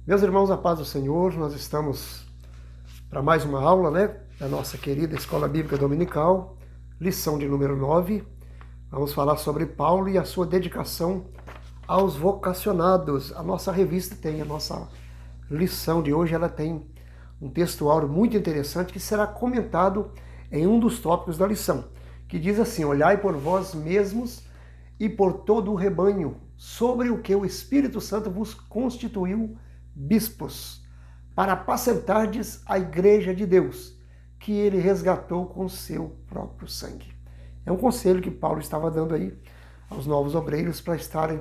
Meus irmãos, a paz do Senhor, nós estamos para mais uma aula, da nossa querida Escola Bíblica Dominical, lição de número 9. Vamos falar sobre Paulo e a sua dedicação aos vocacionados. A nossa revista tem, a nossa lição de hoje, ela tem um textuário muito interessante que será comentado em um dos tópicos da lição, que diz assim: olhai por vós mesmos e por todo o rebanho, sobre o que o Espírito Santo vos constituiu bispos, para apacentardes a igreja de Deus, que ele resgatou com seu próprio sangue. É um conselho que Paulo estava dando aí aos novos obreiros para estarem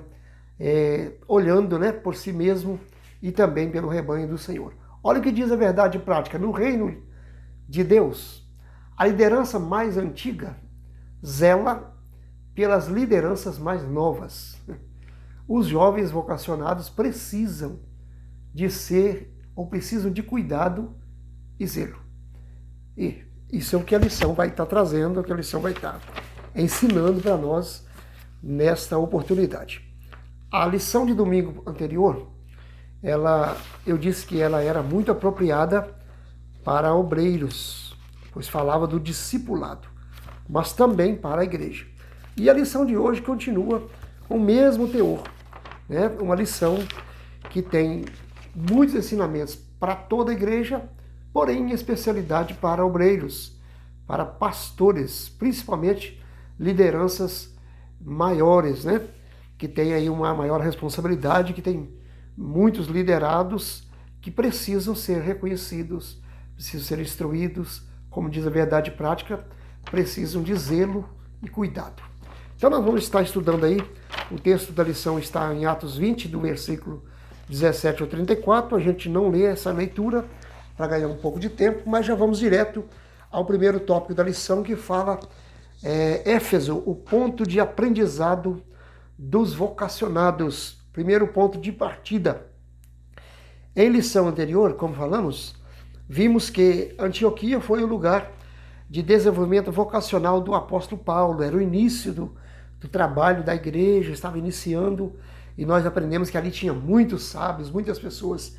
olhando por si mesmo e também pelo rebanho do Senhor. Olha o que diz a verdade prática. No reino de Deus, a liderança mais antiga zela pelas lideranças mais novas. Os jovens vocacionados precisam de cuidado e zelo. E isso é o que a lição vai estar trazendo, o que a lição vai estar ensinando para nós nesta oportunidade. A lição de domingo anterior, eu disse que ela era muito apropriada para obreiros, pois falava do discipulado, mas também para a igreja. E a lição de hoje continua com o mesmo teor, uma lição que tem muitos ensinamentos para toda a igreja, porém em especialidade para obreiros, para pastores, principalmente lideranças maiores, que têm aí uma maior responsabilidade, que tem muitos liderados que precisam ser reconhecidos, precisam ser instruídos, como diz a verdade prática, precisam de zelo e cuidado. Então nós vamos estar estudando aí, o texto da lição está em Atos 20, do versículo 17 ao 34, a gente não lê essa leitura para ganhar um pouco de tempo, mas já vamos direto ao primeiro tópico da lição, que fala Éfeso, o ponto de aprendizado dos vocacionados, primeiro ponto de partida. Em lição anterior, como falamos, vimos que Antioquia foi o lugar de desenvolvimento vocacional do apóstolo Paulo, era o início do trabalho da igreja, estava iniciando, e nós aprendemos que ali tinha muitos sábios, muitas pessoas,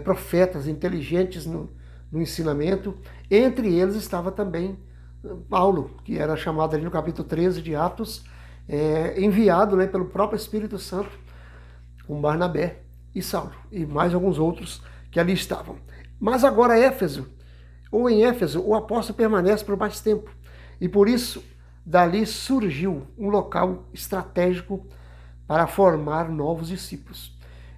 profetas, inteligentes no ensinamento. Entre eles estava também Paulo, que era chamado ali no capítulo 13 de Atos, enviado pelo próprio Espírito Santo, com Barnabé e Saulo, e mais alguns outros que ali estavam. Mas agora em Éfeso, o apóstolo permanece por mais tempo, e por isso dali surgiu um local estratégico para formar novos discípulos.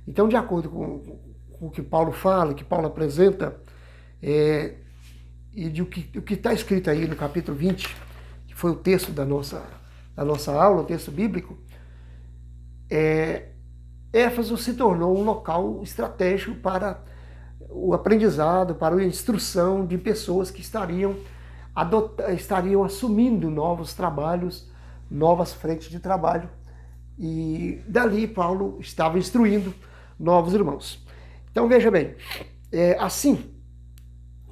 Então, de acordo com o que Paulo fala, que Paulo apresenta, e o que está escrito aí no capítulo 20, que foi o texto da nossa aula, o texto bíblico, Éfeso se tornou um local estratégico para o aprendizado, para a instrução de pessoas que estariam assumindo novos trabalhos, novas frentes de trabalho. E dali Paulo estava instruindo novos irmãos. Então veja bem, assim,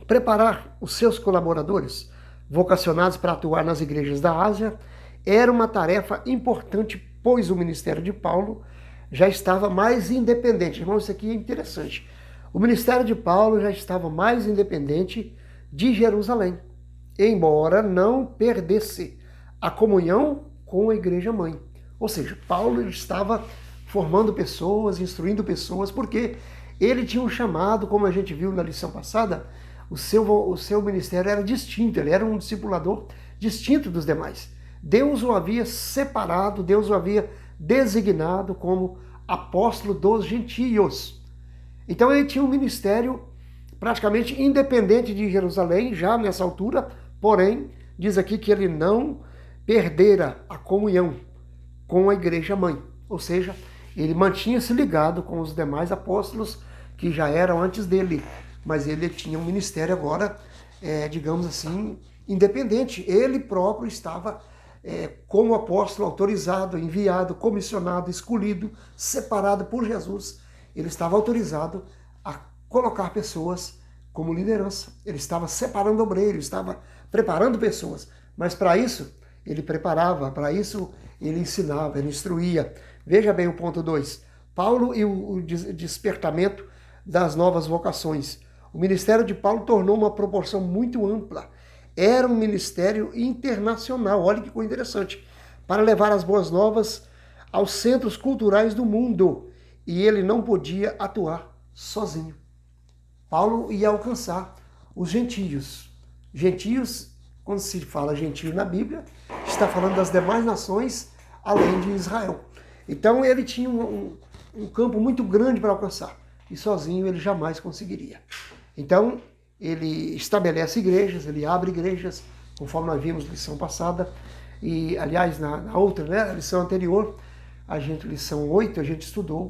preparar os seus colaboradores vocacionados para atuar nas igrejas da Ásia era uma tarefa importante, pois o ministério de Paulo já estava mais independente. Irmãos, isso aqui é interessante. O ministério de Paulo já estava mais independente de Jerusalém, embora não perdesse a comunhão com a igreja mãe. Ou seja, Paulo estava formando pessoas, instruindo pessoas, porque ele tinha um chamado, como a gente viu na lição passada, o seu ministério era distinto, ele era um discipulador distinto dos demais. Deus o havia separado, Deus o havia designado como apóstolo dos gentios. Então ele tinha um ministério praticamente independente de Jerusalém, já nessa altura, porém, diz aqui que ele não perdera a comunhão com a igreja mãe, ou seja, ele mantinha-se ligado com os demais apóstolos que já eram antes dele, mas ele tinha um ministério agora, digamos assim, independente. Ele próprio estava como apóstolo autorizado, enviado, comissionado, escolhido, separado por Jesus. Ele estava autorizado a colocar pessoas como liderança. Ele estava separando obreiros, estava preparando pessoas, mas para isso ele preparava, para isso ele ensinava, ele instruía. Veja bem o ponto 2. Paulo e o despertamento das novas vocações. O ministério de Paulo tornou uma proporção muito ampla. Era um ministério internacional, olha que coisa interessante, para levar as boas novas aos centros culturais do mundo. E ele não podia atuar sozinho. Paulo ia alcançar os gentios. Gentios, quando se fala gentio na Bíblia, está falando das demais nações além de Israel. Então ele tinha um campo muito grande para alcançar e sozinho ele jamais conseguiria. Então ele estabelece igrejas, ele abre igrejas, conforme nós vimos na lição passada, e aliás na outra, né, a lição anterior, lição 8, a gente estudou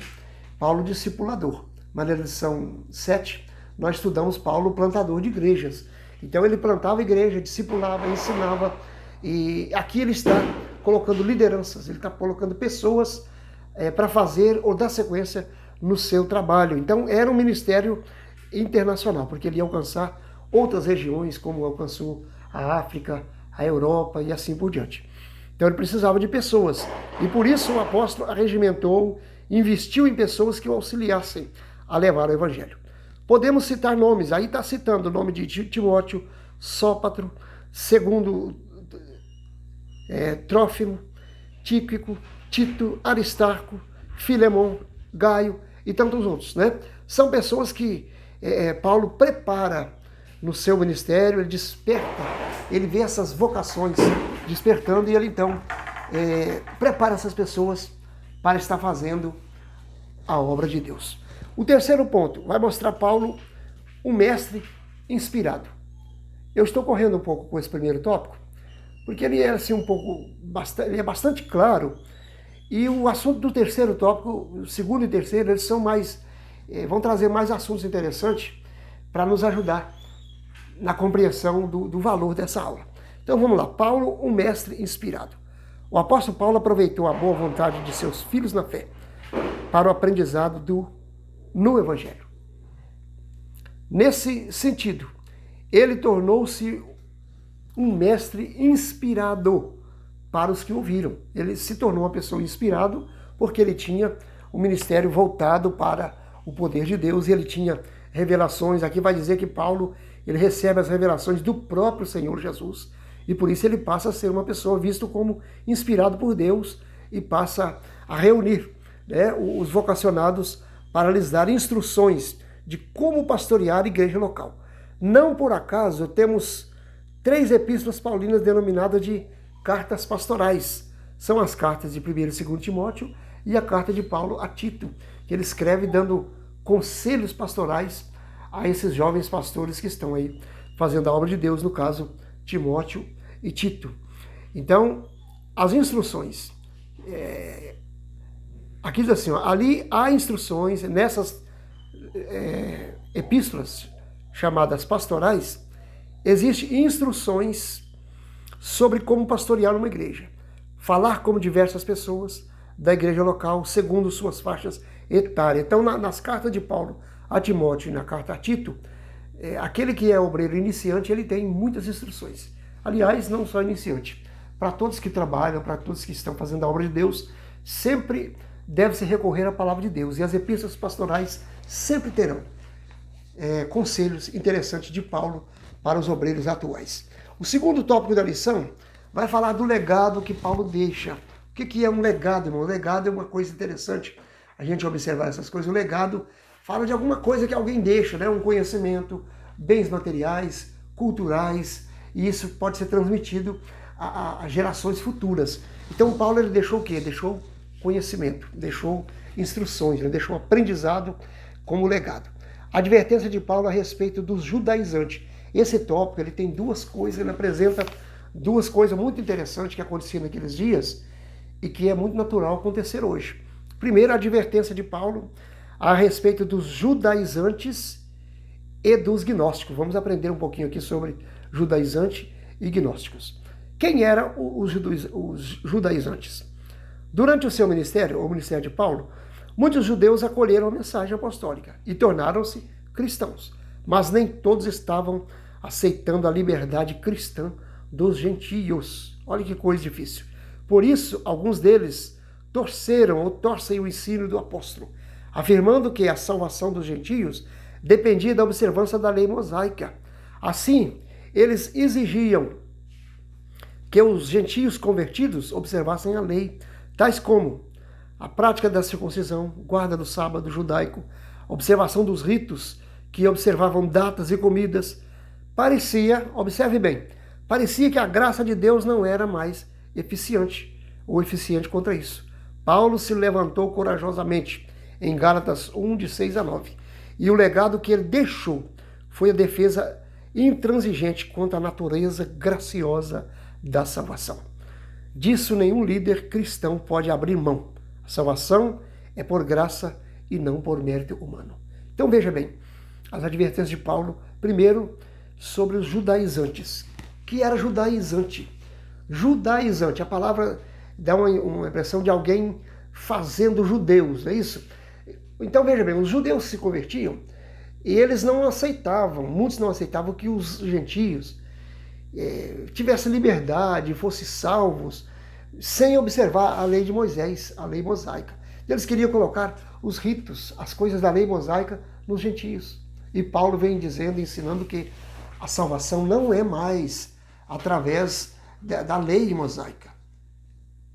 Paulo discipulador, mas na lição 7 nós estudamos Paulo plantador de igrejas. Então ele plantava igreja, discipulava, ensinava, e aqui ele está colocando lideranças, ele está colocando pessoas para fazer ou dar sequência no seu trabalho. Então era um ministério internacional, porque ele ia alcançar outras regiões, como alcançou a África, a Europa e assim por diante. Então ele precisava de pessoas, e por isso o apóstolo arregimentou, investiu em pessoas que o auxiliassem a levar o evangelho. Podemos citar nomes, aí está citando o nome de Timóteo, Sópatro, segundo Trófimo, Tíquico, Tito, Aristarco, Filemon, Gaio e tantos outros, né? São pessoas que Paulo prepara no seu ministério, ele desperta, ele vê essas vocações despertando e ele então prepara essas pessoas para estar fazendo a obra de Deus. O terceiro ponto vai mostrar Paulo um mestre inspirado. Eu estou correndo um pouco com esse primeiro tópico, porque ele é assim ele é bastante claro, e o assunto do terceiro tópico, o segundo e terceiro, eles são vão trazer mais assuntos interessantes para nos ajudar na compreensão do valor dessa aula. Então vamos lá, Paulo, um mestre inspirado. O apóstolo Paulo aproveitou a boa vontade de seus filhos na fé para o aprendizado no Evangelho. Nesse sentido, ele tornou-se um mestre inspirado para os que ouviram. Ele se tornou uma pessoa inspirada porque ele tinha um ministério voltado para o poder de Deus e ele tinha revelações. Aqui vai dizer que Paulo ele recebe as revelações do próprio Senhor Jesus e por isso ele passa a ser uma pessoa visto como inspirado por Deus e passa a reunir, né, os vocacionados para lhes dar instruções de como pastorear a igreja local. Não por acaso temos 3 epístolas paulinas denominadas de cartas pastorais. São as cartas de 1 e 2 Timóteo e a carta de Paulo a Tito, que ele escreve dando conselhos pastorais a esses jovens pastores que estão aí fazendo a obra de Deus, no caso Timóteo e Tito. Então, as instruções, aqui diz assim, ali há instruções nessas epístolas chamadas pastorais, existem instruções sobre como pastorear uma igreja, falar como diversas pessoas da igreja local, segundo suas faixas etárias. Então, nas cartas de Paulo a Timóteo e na carta a Tito, aquele que é obreiro iniciante, ele tem muitas instruções. Aliás, não só iniciante, para todos que trabalham, para todos que estão fazendo a obra de Deus, sempre deve-se recorrer à palavra de Deus. E as epístolas pastorais sempre terão conselhos interessantes de Paulo para os obreiros atuais. O segundo tópico da lição vai falar do legado que Paulo deixa. O que é um legado, irmão? O legado é uma coisa interessante a gente observar essas coisas. O legado fala de alguma coisa que alguém deixa, né? Um conhecimento, bens materiais, culturais, e isso pode ser transmitido a gerações futuras. Então Paulo ele deixou o quê? Deixou conhecimento, deixou instruções, né? Deixou aprendizado como legado. A advertência de Paulo a respeito dos judaizantes. Esse tópico ele tem duas coisas, ele apresenta duas coisas muito interessantes que aconteciam naqueles dias e que é muito natural acontecer hoje. Primeiro, a advertência de Paulo a respeito dos judaizantes e dos gnósticos. Vamos aprender um pouquinho aqui sobre judaizantes e gnósticos. Quem eram os judaizantes? Durante o seu ministério, o ministério de Paulo, muitos judeus acolheram a mensagem apostólica e tornaram-se cristãos, mas nem todos estavam aceitando a liberdade cristã dos gentios. Olha que coisa difícil. Por isso, alguns deles torcem o ensino do apóstolo. afirmando que a salvação dos gentios dependia da observância da lei mosaica. Assim, eles exigiam que os gentios convertidos observassem a lei, tais como a prática da circuncisão, guarda do sábado judaico, observação dos ritos, que observavam datas e comidas. Parecia, observe bem, parecia que a graça de Deus não era mais eficiente contra isso. Paulo se levantou corajosamente em Gálatas 1, de 6 a 9. E o legado que ele deixou foi a defesa intransigente contra a natureza graciosa da salvação. Disso nenhum líder cristão pode abrir mão. A salvação é por graça e não por mérito humano. Então veja bem, as advertências de Paulo, primeiro, sobre os judaizantes. Que era judaizante? Judaizante, a palavra dá uma impressão de alguém fazendo judeus, é isso? Então veja bem, os judeus se convertiam e eles não aceitavam, muitos não aceitavam que os gentios tivessem liberdade, fossem salvos, sem observar a lei de Moisés, a lei mosaica. Eles queriam colocar os ritos, as coisas da lei mosaica nos gentios. E Paulo vem dizendo, ensinando que a salvação não é mais através da lei mosaica,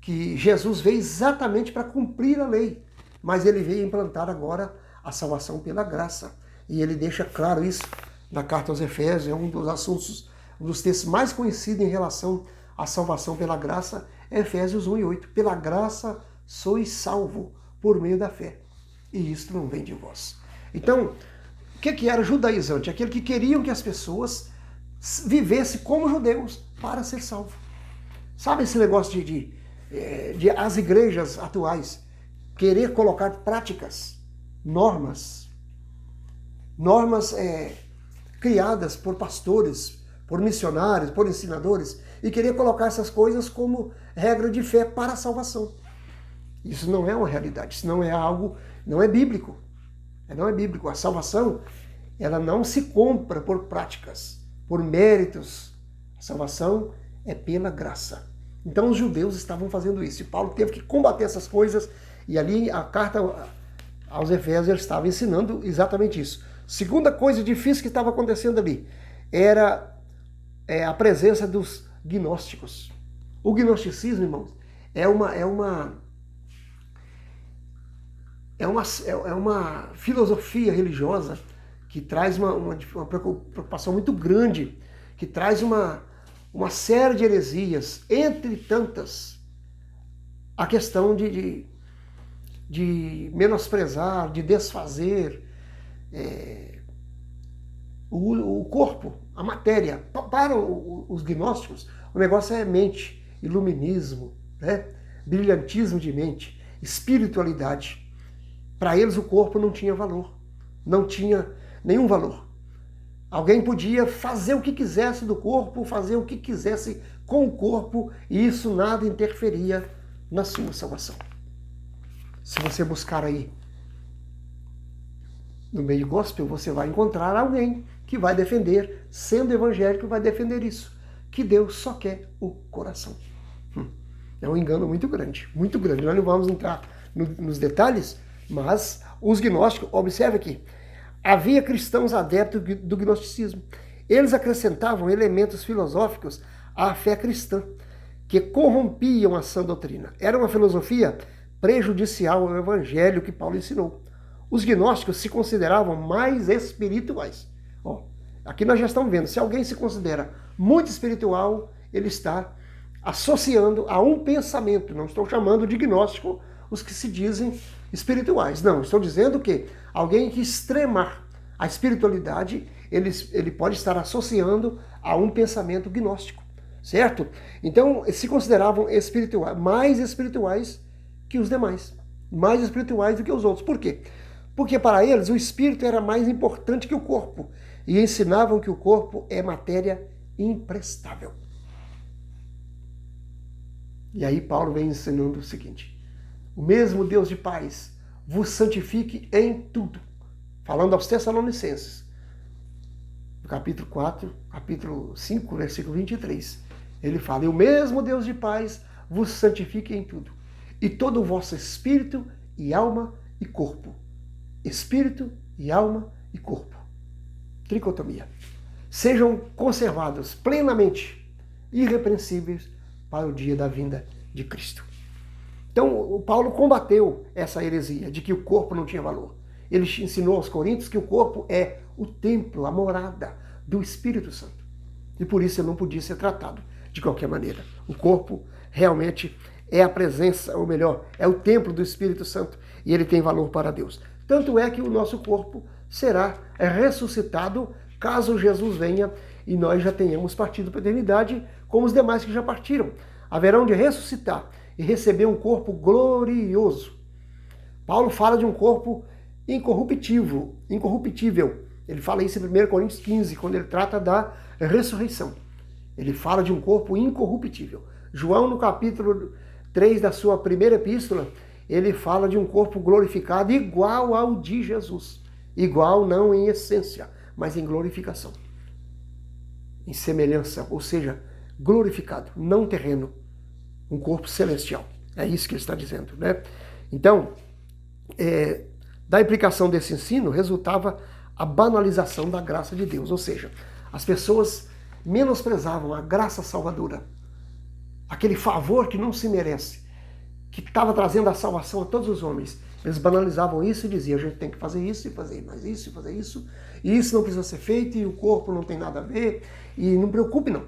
que Jesus veio exatamente para cumprir a lei, mas ele veio implantar agora a salvação pela graça. E ele deixa claro isso na carta aos Efésios, é um dos assuntos, um dos textos mais conhecidos em relação à salvação pela graça, é Efésios 1 e 8. Pela graça sois salvo por meio da fé, e isto não vem de vós. Então, o que era judaizante? Aquele que queriam que as pessoas vivessem como judeus para ser salvo. Sabe esse negócio de as igrejas atuais querer colocar práticas, normas criadas por pastores, por missionários, por ensinadores, e querer colocar essas coisas como regra de fé para a salvação. Isso não é uma realidade, isso não é algo, não é bíblico. Não é bíblico. A salvação, ela não se compra por práticas, por méritos. A salvação é pela graça. Então os judeus estavam fazendo isso. E Paulo teve que combater essas coisas. E ali a carta aos Efésios ele estava ensinando exatamente isso. Segunda coisa difícil que estava acontecendo ali era a presença dos gnósticos. O gnosticismo, irmãos, é uma filosofia religiosa que traz uma preocupação muito grande, que traz uma série de heresias, entre tantas, a questão de menosprezar, de desfazer o corpo, a matéria. Para os gnósticos, o negócio é mente, iluminismo, né? Brilhantismo de mente, espiritualidade. Para eles o corpo não tinha valor, não tinha nenhum valor. Alguém podia fazer o que quisesse do corpo, fazer o que quisesse com o corpo, e isso nada interferia na sua salvação. Se você buscar aí no meio gospel, você vai encontrar alguém que vai defender, sendo evangélico, vai defender isso, que Deus só quer o coração. É um engano muito grande, muito grande. Nós não vamos entrar nos detalhes, mas os gnósticos, observe aqui, havia cristãos adeptos do gnosticismo. Eles acrescentavam elementos filosóficos à fé cristã, que corrompiam a sã doutrina. Era uma filosofia prejudicial ao evangelho que Paulo ensinou. Os gnósticos se consideravam mais espirituais. Aqui nós já estamos vendo, se alguém se considera muito espiritual, ele está associando a um pensamento. Não estou chamando de gnóstico os que se dizem espirituais. Não, estou dizendo que alguém que extremar a espiritualidade, ele pode estar associando a um pensamento gnóstico, certo? Então, se consideravam espirituais, mais espirituais que os demais, mais espirituais do que os outros. Por quê? Porque para eles o espírito era mais importante que o corpo e ensinavam que o corpo é matéria imprestável. E aí Paulo vem ensinando o seguinte: o mesmo Deus de paz vos santifique em tudo. Falando aos Tessalonicenses, no capítulo 4, capítulo 5, versículo 23. Ele fala: e o mesmo Deus de paz vos santifique em tudo, e todo o vosso espírito e alma e corpo espírito e alma e corpo. Tricotomia. Sejam conservados plenamente irrepreensíveis para o dia da vinda de Cristo. Então, o Paulo combateu essa heresia de que o corpo não tinha valor. Ele ensinou aos coríntios que o corpo é o templo, a morada do Espírito Santo. E por isso ele não podia ser tratado de qualquer maneira. O corpo realmente é a presença, ou melhor, é o templo do Espírito Santo e ele tem valor para Deus. Tanto é que o nosso corpo será ressuscitado caso Jesus venha e nós já tenhamos partido para a eternidade, como os demais que já partiram. Haverão de ressuscitar e receber um corpo glorioso. Paulo fala de um corpo incorruptível. Ele fala isso em 1 Coríntios 15, quando ele trata da ressurreição. Ele fala de um corpo incorruptível. João, no capítulo 3 da sua primeira epístola, ele fala de um corpo glorificado igual ao de Jesus. Igual não em essência, mas em glorificação. Em semelhança, ou seja, glorificado, não terreno. Um corpo celestial. É isso que ele está dizendo, né? Então, da implicação desse ensino, resultava a banalização da graça de Deus. Ou seja, as pessoas menosprezavam a graça salvadora. Aquele favor que não se merece, que estava trazendo a salvação a todos os homens. Eles banalizavam isso e diziam, a gente tem que fazer isso e fazer mais isso e fazer isso, e isso não precisa ser feito, e o corpo não tem nada a ver, e não preocupe não.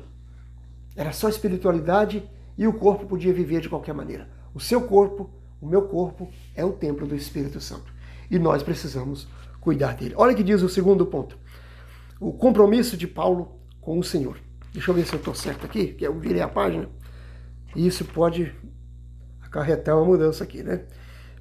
Era só espiritualidade e o corpo podia viver de qualquer maneira. O seu corpo, o meu corpo, é o templo do Espírito Santo. E nós precisamos cuidar dele. Olha o que diz o segundo ponto. O compromisso de Paulo com o Senhor. Deixa eu ver se eu estou certo aqui, que eu virei a página. E isso pode acarretar uma mudança aqui, né?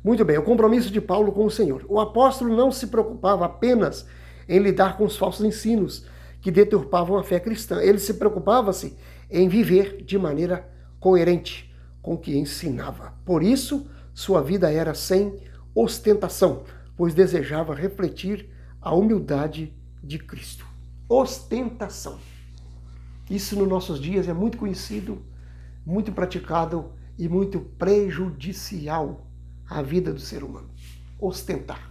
Muito bem, o compromisso de Paulo com o Senhor. O apóstolo não se preocupava apenas em lidar com os falsos ensinos que deturpavam a fé cristã. Ele se preocupava-se em viver de maneira coerente com o que ensinava. Por isso, sua vida era sem ostentação, pois desejava refletir a humildade de Cristo. Ostentação. Isso nos nossos dias é muito conhecido, muito praticado e muito prejudicial à vida do ser humano. Ostentar.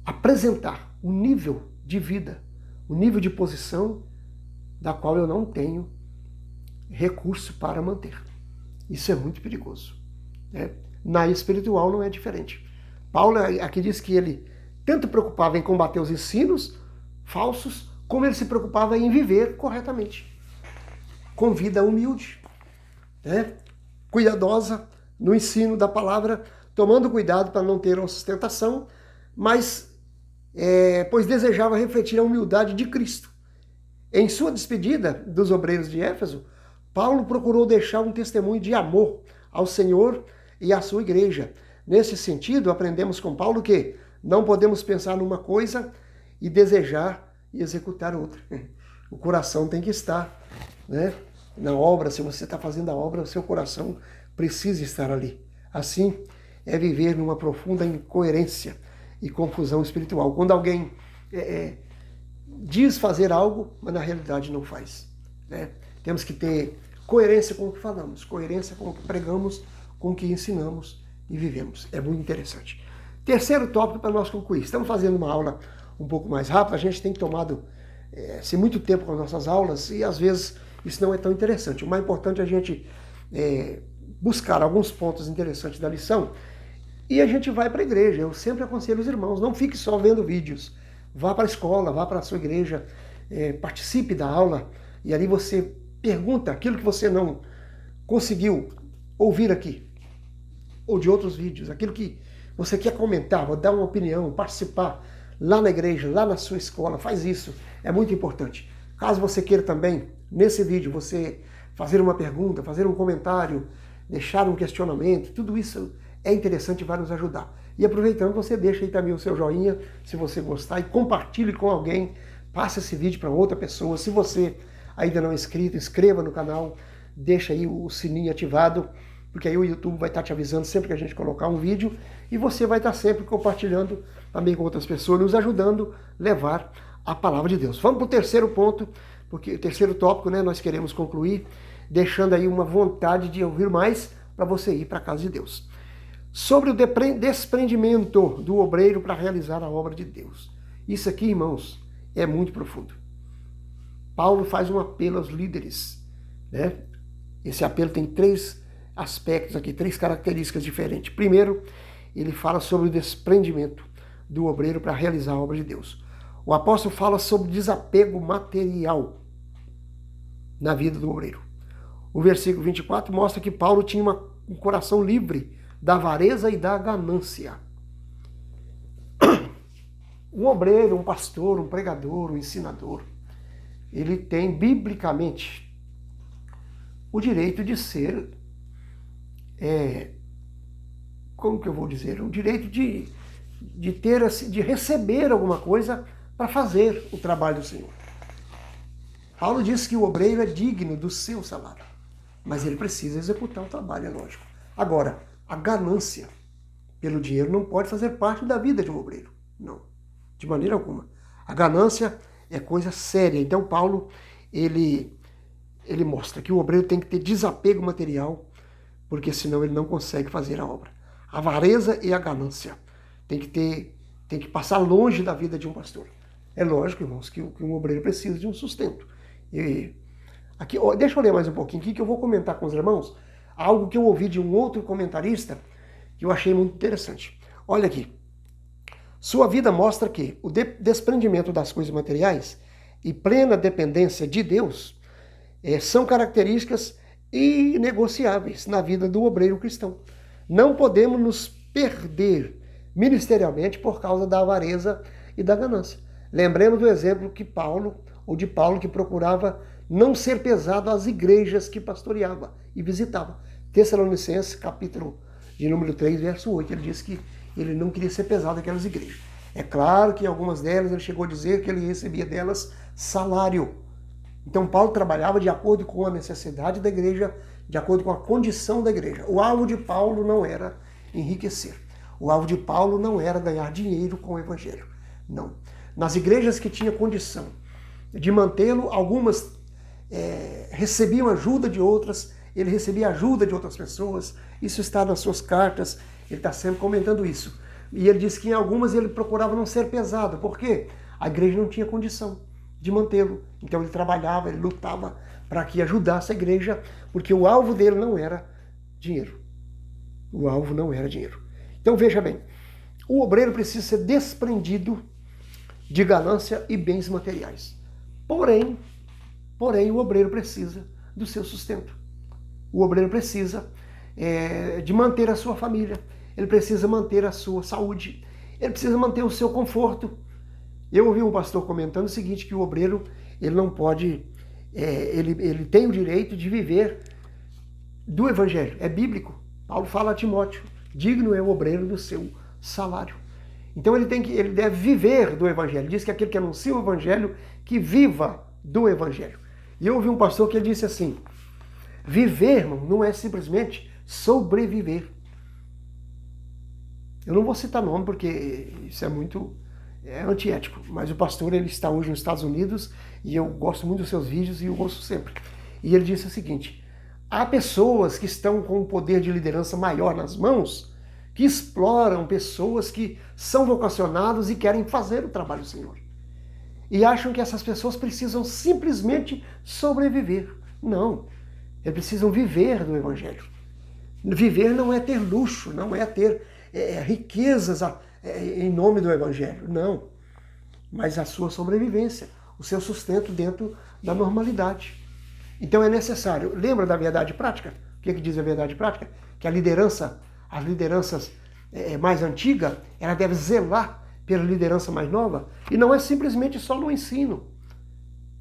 Apresentar um nível de vida, um nível de posição da qual eu não tenho recurso para manter. Isso é muito perigoso. Né? Na espiritual não é diferente. Paulo aqui diz que ele tanto preocupava em combater os ensinos falsos, como ele se preocupava em viver corretamente, com vida humilde, né? Cuidadosa no ensino da palavra, tomando cuidado para não ter ostentação, mas pois desejava refletir a humildade de Cristo. Em sua despedida dos obreiros de Éfeso, Paulo procurou deixar um testemunho de amor ao Senhor e à sua igreja. Nesse sentido, aprendemos com Paulo que não podemos pensar numa coisa e desejar e executar outra. O coração tem que estar, né, na obra. Se você está fazendo a obra, o seu coração precisa estar ali. Assim é viver numa profunda incoerência e confusão espiritual. Quando alguém diz fazer algo, mas na realidade não faz. Né? Temos que ter coerência com o que falamos, coerência com o que pregamos, com o que ensinamos e vivemos. É muito interessante. Terceiro tópico para nós concluir. Estamos fazendo uma aula um pouco mais rápida, a gente tem tomado muito tempo com as nossas aulas e às vezes isso não é tão interessante. O mais importante é a gente buscar alguns pontos interessantes da lição e a gente vai para a igreja. Eu sempre aconselho os irmãos, não fique só vendo vídeos. Vá para a escola, vá para a sua igreja, participe da aula e ali você pergunta aquilo que você não conseguiu ouvir aqui ou de outros vídeos, aquilo que você quer comentar, dar uma opinião, participar lá na igreja, lá na sua escola, faz isso, é muito importante. Caso você queira também, nesse vídeo, você fazer uma pergunta, fazer um comentário, deixar um questionamento, tudo isso é interessante e vai nos ajudar. E aproveitando, você deixa aí também o seu joinha, se você gostar, e compartilhe com alguém, passe esse vídeo para outra pessoa. Se você ainda não é inscrito, inscreva no canal, deixa aí o sininho ativado, porque aí o YouTube vai estar te avisando sempre que a gente colocar um vídeo, e você vai estar sempre compartilhando também com outras pessoas, nos ajudando a levar a palavra de Deus. Vamos para o terceiro ponto, porque o terceiro tópico, né, nós queremos concluir, deixando aí uma vontade de ouvir mais para você ir para a casa de Deus. sobre o desprendimento do obreiro para realizar a obra de Deus. Isso aqui, irmãos, é muito profundo. Paulo faz um apelo aos líderes, né? Esse apelo tem 3 aspectos aqui, 3 características diferentes. Primeiro, ele fala sobre o desprendimento do obreiro para realizar a obra de Deus. O apóstolo fala sobre desapego material na vida do obreiro. O versículo 24 mostra que Paulo tinha um coração livre da avareza e da ganância. Um obreiro, um pastor, um pregador, um ensinador, ele tem, biblicamente, o direito de ser, como que eu vou dizer? O direito de receber alguma coisa para fazer o trabalho do Senhor. Paulo diz que o obreiro é digno do seu salário, mas ele precisa executar o trabalho, é lógico. Agora, a ganância pelo dinheiro não pode fazer parte da vida de um obreiro. Não, de maneira alguma. A ganância é coisa séria. Então Paulo, ele mostra que o obreiro tem que ter desapego material, porque senão ele não consegue fazer a obra. A avareza e a ganância tem que passar longe da vida de um pastor. É lógico, irmãos, que um obreiro precisa de um sustento. E aqui, deixa eu ler mais um pouquinho aqui, que eu vou comentar com os irmãos algo que eu ouvi de um outro comentarista que eu achei muito interessante. Olha aqui. Sua vida mostra que o desprendimento das coisas materiais e plena dependência de Deus são características inegociáveis na vida do obreiro cristão. Não podemos nos perder ministerialmente por causa da avareza e da ganância. Lembremos do exemplo de Paulo, que procurava não ser pesado às igrejas que pastoreava e visitava. Tessalonicenses, capítulo de número 3, verso 8, ele diz que ele não queria ser pesado àquelas igrejas. É claro que em algumas delas ele chegou a dizer que ele recebia delas salário. Então Paulo trabalhava de acordo com a necessidade da igreja, de acordo com a condição da igreja. O alvo de Paulo não era enriquecer. O alvo de Paulo não era ganhar dinheiro com o evangelho. Não. Nas igrejas que tinha condição de mantê-lo, algumas recebiam ajuda de outras, ele recebia ajuda de outras pessoas. Isso está nas suas cartas, ele está sempre comentando isso. E ele disse que em algumas ele procurava não ser pesado. Por quê? A igreja não tinha condição de mantê-lo. Então ele trabalhava, ele lutava para que ajudasse a igreja, porque o alvo dele não era dinheiro. O alvo não era dinheiro. Então veja bem, o obreiro precisa ser desprendido de ganância e bens materiais. Porém, o obreiro precisa do seu sustento. O obreiro precisa de manter a sua família. Ele precisa manter a sua saúde. Ele precisa manter o seu conforto. Eu ouvi um pastor comentando o seguinte, que o obreiro, ele não pode, ele tem o direito de viver do evangelho. É bíblico. Paulo fala a Timóteo, digno é o obreiro do seu salário. Então ele deve viver do evangelho. Diz que aquele que anuncia o evangelho, que viva do evangelho. E eu ouvi um pastor que ele disse assim, viver, irmão, não é simplesmente sobreviver. Eu não vou citar nome porque isso é antiético, mas o pastor, ele está hoje nos Estados Unidos e eu gosto muito dos seus vídeos e eu ouço sempre. E ele disse o seguinte, há pessoas que estão com um poder de liderança maior nas mãos, que exploram pessoas que são vocacionadas e querem fazer o trabalho do Senhor. E acham que essas pessoas precisam simplesmente sobreviver. Não, eles precisam viver do evangelho. Viver não é ter luxo, não é ter riquezas em nome do evangelho, não. Mas a sua sobrevivência, o seu sustento dentro da normalidade. Então é necessário. Lembra da verdade prática? O que diz a verdade prática? Que as lideranças mais antigas, ela deve zelar pela liderança mais nova. E não é simplesmente só no ensino.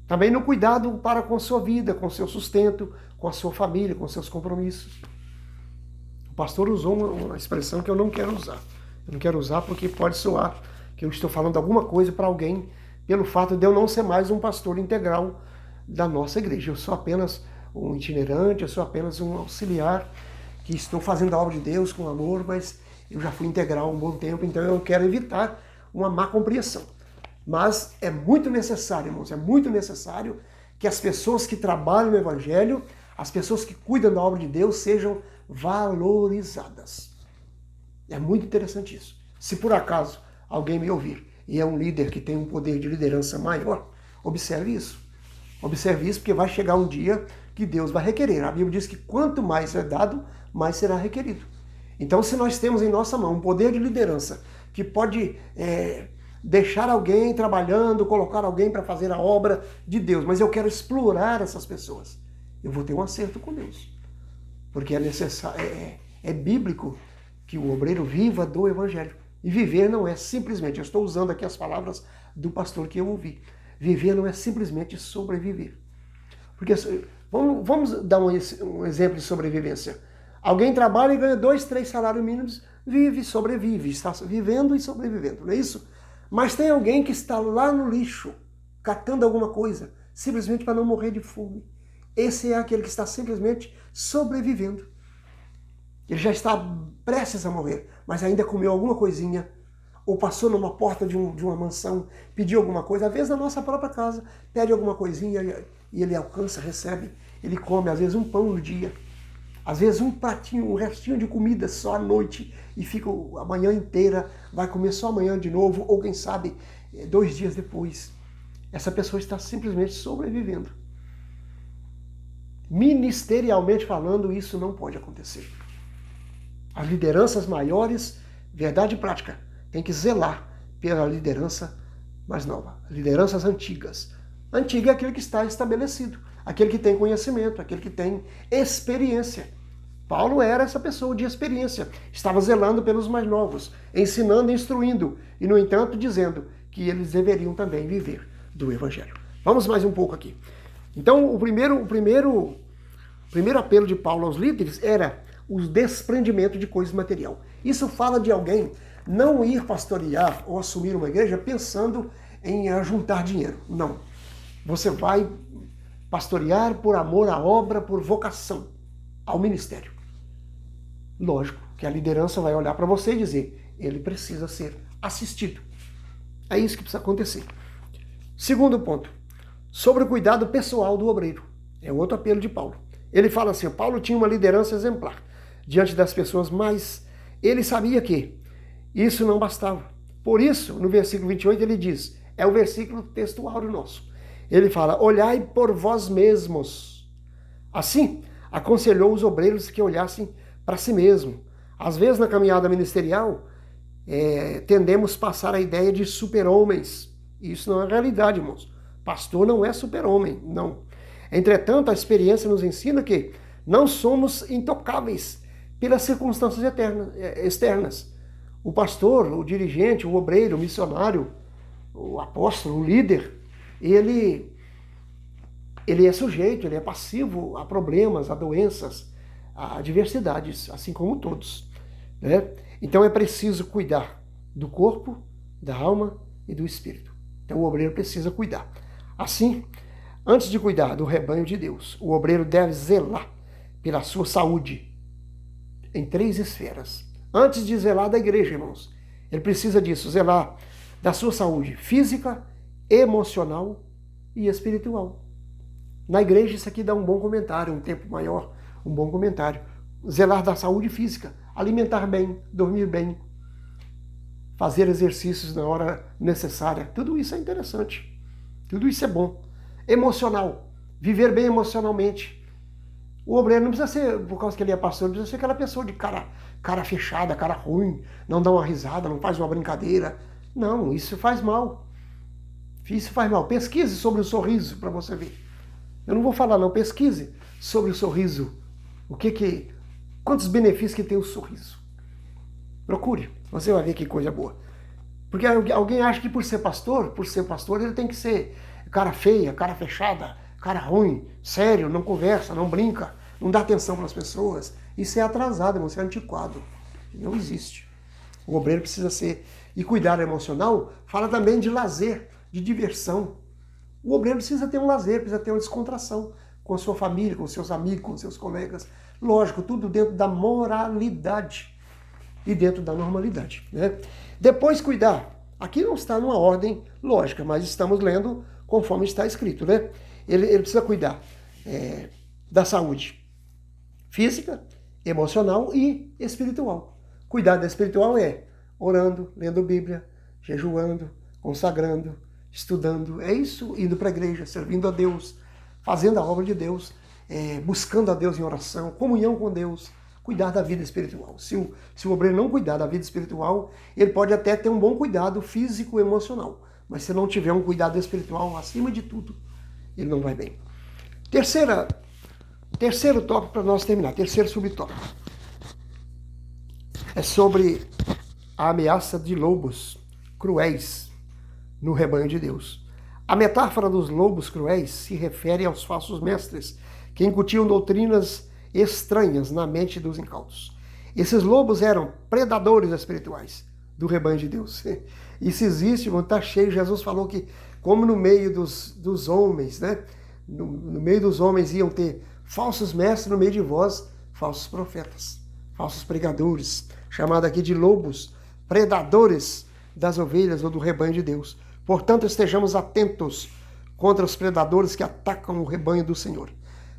Também no cuidado para com a sua vida, com o seu sustento, com a sua família, com seus compromissos. O pastor usou uma expressão que eu não quero usar. Eu não quero usar porque pode soar que eu estou falando alguma coisa para alguém pelo fato de eu não ser mais um pastor integral da nossa igreja. Eu sou apenas um itinerante, eu sou apenas um auxiliar que estou fazendo a obra de Deus com amor, mas eu já fui integral há um bom tempo, então eu quero evitar uma má compreensão. Mas é muito necessário, irmãos, é muito necessário que as pessoas que trabalham no evangelho, as pessoas que cuidam da obra de Deus sejam valorizadas. É muito interessante isso. Se por acaso alguém me ouvir e é um líder que tem um poder de liderança maior, observe isso. Observe isso, porque vai chegar um dia que Deus vai requerer. A Bíblia diz que quanto mais é dado, mais será requerido. Então, se nós temos em nossa mão um poder de liderança que pode deixar alguém trabalhando, colocar alguém para fazer a obra de Deus, mas eu quero explorar essas pessoas, eu vou ter um acerto com Deus. Porque é necessário, é bíblico que o obreiro viva do Evangelho. E viver não é simplesmente, eu estou usando aqui as palavras do pastor que eu ouvi, viver não é simplesmente sobreviver. Porque vamos dar um exemplo de sobrevivência. Alguém trabalha e ganha 2, 3 salários mínimos, vive, sobrevive, está vivendo e sobrevivendo, não é isso? Mas tem alguém que está lá no lixo, catando alguma coisa, simplesmente para não morrer de fome. Esse é aquele que está simplesmente sobrevivendo. Ele já está prestes a morrer, mas ainda comeu alguma coisinha, ou passou numa porta de uma mansão, pediu alguma coisa, às vezes na nossa própria casa, pede alguma coisinha e ele alcança, recebe, ele come, às vezes um pão no dia, às vezes um pratinho, um restinho de comida só à noite, e fica a manhã inteira, vai comer só amanhã de novo, ou quem sabe 2 dias depois. Essa pessoa está simplesmente sobrevivendo. Ministerialmente falando, isso não pode acontecer. As lideranças maiores, verdade e prática, tem que zelar pela liderança mais nova. Lideranças antigas. Antigo é aquele que está estabelecido, aquele que tem conhecimento, aquele que tem experiência. Paulo era essa pessoa de experiência, estava zelando pelos mais novos, ensinando e instruindo, e no entanto dizendo que eles deveriam também viver do Evangelho. Vamos mais um pouco aqui. Então o primeiro apelo de Paulo aos líderes era o desprendimento de coisas material. Isso fala de alguém não ir pastorear ou assumir uma igreja pensando em juntar dinheiro. Não. Você vai pastorear por amor à obra, por vocação ao ministério. Lógico que a liderança vai olhar para você e dizer, ele precisa ser assistido. É isso que precisa acontecer. Segundo ponto, sobre o cuidado pessoal do obreiro. É outro apelo de Paulo. Ele fala assim, Paulo tinha uma liderança exemplar diante das pessoas, mas ele sabia que isso não bastava. Por isso, no versículo 28, ele diz, é o versículo textual do nosso. Ele fala, olhai por vós mesmos. Assim, aconselhou os obreiros que olhassem para si mesmo. Às vezes, na caminhada ministerial, tendemos a passar a ideia de super-homens. Isso não é realidade, irmãos. Pastor não é super-homem, não. Entretanto, a experiência nos ensina que não somos intocáveis pelas circunstâncias externas. O pastor, o dirigente, o obreiro, o missionário, o apóstolo, o líder, ele é sujeito, ele é passivo a problemas, a doenças, a adversidades, assim como todos, né? Então é preciso cuidar do corpo, da alma e do espírito. Então o obreiro precisa cuidar. Assim, antes de cuidar do rebanho de Deus, o obreiro deve zelar pela sua saúde em 3 esferas. Antes de zelar da igreja, irmãos, ele precisa disso, zelar da sua saúde física, emocional e espiritual. Na igreja isso aqui dá um bom comentário, um tempo maior, um bom comentário. Zelar da saúde física, alimentar bem, dormir bem, fazer exercícios na hora necessária, tudo isso é interessante, tudo isso é bom. Emocional, viver bem emocionalmente. O obreiro não precisa ser, por causa que ele é pastor, não precisa ser aquela pessoa de cara fechada, cara ruim, não dá uma risada, não faz uma brincadeira. Não, isso faz mal. Isso faz mal. Pesquise sobre o sorriso para você ver. Eu não vou falar não, pesquise sobre o sorriso. Quantos benefícios que tem o sorriso. Procure, você vai ver que coisa boa. Porque alguém acha que por ser pastor ele tem que ser cara feia, cara fechada, cara ruim, sério, não conversa, não brinca, não dá atenção para as pessoas. Isso é atrasado, irmão, isso é antiquado. Não existe. O obreiro precisa ser... E cuidar emocional fala também de lazer, de diversão. O obreiro precisa ter um lazer, precisa ter uma descontração com a sua família, com seus amigos, com seus colegas. Lógico, tudo dentro da moralidade e dentro da normalidade, né? Depois cuidar. Aqui não está numa ordem lógica, mas estamos lendo conforme está escrito, né? Ele precisa cuidar da saúde física, emocional e espiritual. Cuidado espiritual é orando, lendo Bíblia, jejuando, consagrando, estudando. É isso, indo para a igreja, servindo a Deus, fazendo a obra de Deus, buscando a Deus em oração, comunhão com Deus, cuidar da vida espiritual. Se o obreiro não cuidar da vida espiritual, ele pode até ter um bom cuidado físico e emocional, mas se não tiver um cuidado espiritual acima de tudo, ele não vai bem. Terceiro tópico para nós terminar, terceiro subtópico, é sobre a ameaça de lobos cruéis no rebanho de Deus. A metáfora dos lobos cruéis se refere aos falsos mestres que incutiam doutrinas estranhas na mente dos incautos. Esses lobos eram predadores espirituais do rebanho de Deus. Isso existe, está cheio. Jesus falou que, como no meio dos homens, né? No meio dos homens iam ter falsos mestres, no meio de vós, falsos profetas, falsos pregadores, chamado aqui de lobos, predadores das ovelhas ou do rebanho de Deus. Portanto, estejamos atentos contra os predadores que atacam o rebanho do Senhor.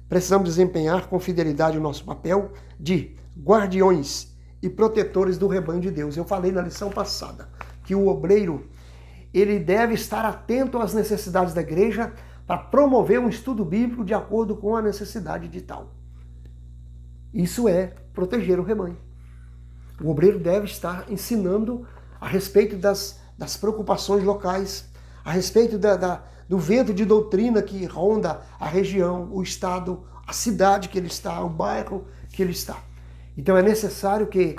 Precisamos desempenhar com fidelidade o nosso papel de guardiões e protetores do rebanho de Deus. Eu falei na lição passada que o obreiro, ele deve estar atento às necessidades da igreja para promover um estudo bíblico de acordo com a necessidade de tal. Isso é proteger o rebanho. O obreiro deve estar ensinando a respeito das preocupações locais, a respeito do vento de doutrina que ronda a região, o estado, a cidade que ele está, o bairro que ele está. Então é necessário que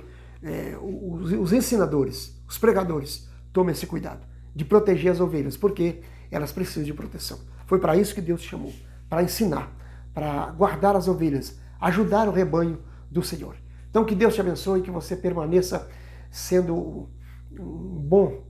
os ensinadores, os pregadores, tomem esse cuidado de proteger as ovelhas, porque elas precisam de proteção. Foi para isso que Deus chamou, para ensinar, para guardar as ovelhas, ajudar o rebanho do Senhor. Então que Deus te abençoe, que você permaneça sendo um bom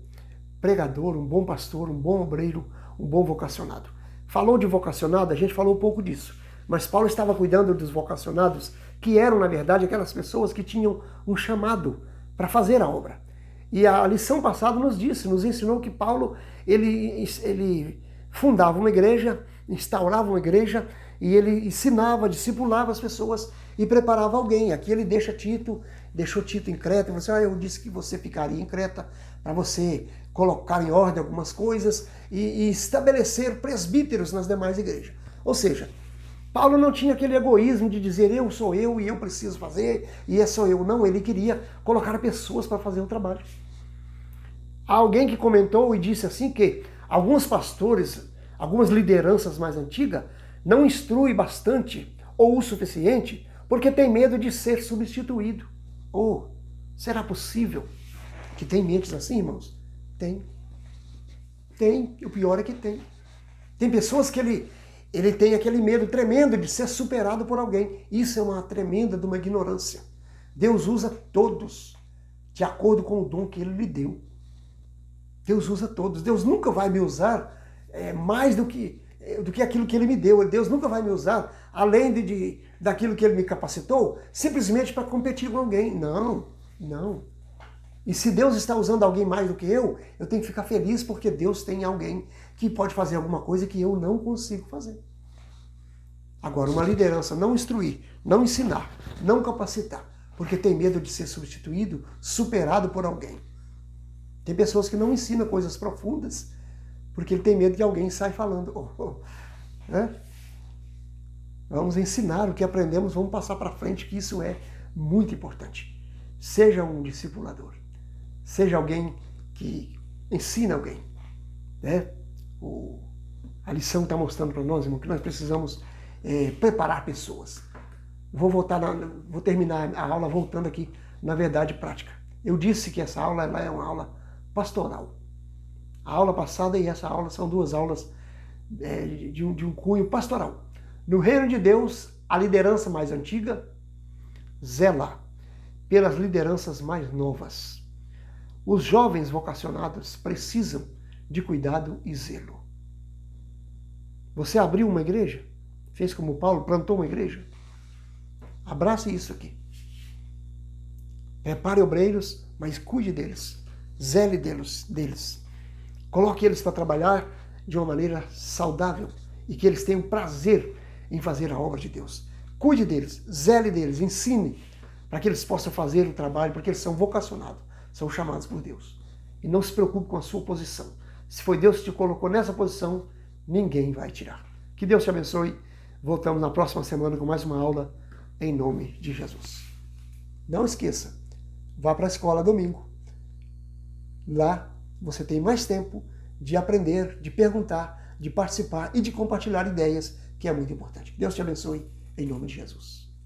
pregador, um bom pastor, um bom obreiro, um bom vocacionado. Falou de vocacionado, a gente falou um pouco disso, mas Paulo estava cuidando dos vocacionados, que eram, na verdade, aquelas pessoas que tinham um chamado para fazer a obra. E a lição passada nos ensinou que Paulo, ele fundava uma igreja, instaurava uma igreja, e ele ensinava, discipulava as pessoas e preparava alguém. Aqui ele deixou Tito em Creta, e você, eu disse que você ficaria em Creta para você colocar em ordem algumas coisas e estabelecer presbíteros nas demais igrejas. Ou seja, Paulo não tinha aquele egoísmo de dizer eu sou eu e eu preciso fazer e é só eu. Não, ele queria colocar pessoas para fazer o trabalho. Há alguém que comentou e disse assim que alguns pastores, algumas lideranças mais antigas, não instruem bastante ou o suficiente porque tem medo de ser substituído. Ou será possível que tem mentes assim, irmãos? Tem. O pior é que tem. Tem pessoas que ele tem aquele medo tremendo de ser superado por alguém. Isso é uma tremenda de uma ignorância. Deus usa todos de acordo com o dom que ele lhe deu. Deus usa todos. Deus nunca vai me usar mais do que aquilo que ele me deu. Deus nunca vai me usar além daquilo que ele me capacitou, simplesmente para competir com alguém. Não. E se Deus está usando alguém mais do que eu tenho que ficar feliz porque Deus tem alguém que pode fazer alguma coisa que eu não consigo fazer. Agora, uma liderança não instruir, não ensinar, não capacitar, porque tem medo de ser substituído, superado por alguém. Tem pessoas que não ensinam coisas profundas porque ele tem medo que alguém saia falando. Né? Vamos ensinar o que aprendemos, vamos passar para frente, que isso é muito importante. Seja um discipulador. Seja alguém que ensina alguém. Né? A lição está mostrando para nós, irmão, que nós precisamos preparar pessoas. Vou terminar a aula voltando aqui na verdade prática. Eu disse que essa aula ela é uma aula pastoral. A aula passada e essa aula são duas aulas de um cunho pastoral. No reino de Deus, a liderança mais antiga zela pelas lideranças mais novas. Os jovens vocacionados precisam de cuidado e zelo. Você abriu uma igreja? Fez como Paulo, plantou uma igreja? Abrace isso aqui. Prepare obreiros, mas cuide deles. Zele deles. Coloque eles para trabalhar de uma maneira saudável e que eles tenham prazer em fazer a obra de Deus. Cuide deles, zele deles, ensine, para que eles possam fazer o trabalho, porque eles são vocacionados, são chamados por Deus. E não se preocupe com a sua posição. Se foi Deus que te colocou nessa posição, ninguém vai tirar. Que Deus te abençoe. Voltamos na próxima semana com mais uma aula, em nome de Jesus. Não esqueça, vá para a escola domingo. Lá você tem mais tempo de aprender, de perguntar, de participar e de compartilhar ideias, que é muito importante. Deus te abençoe, em nome de Jesus.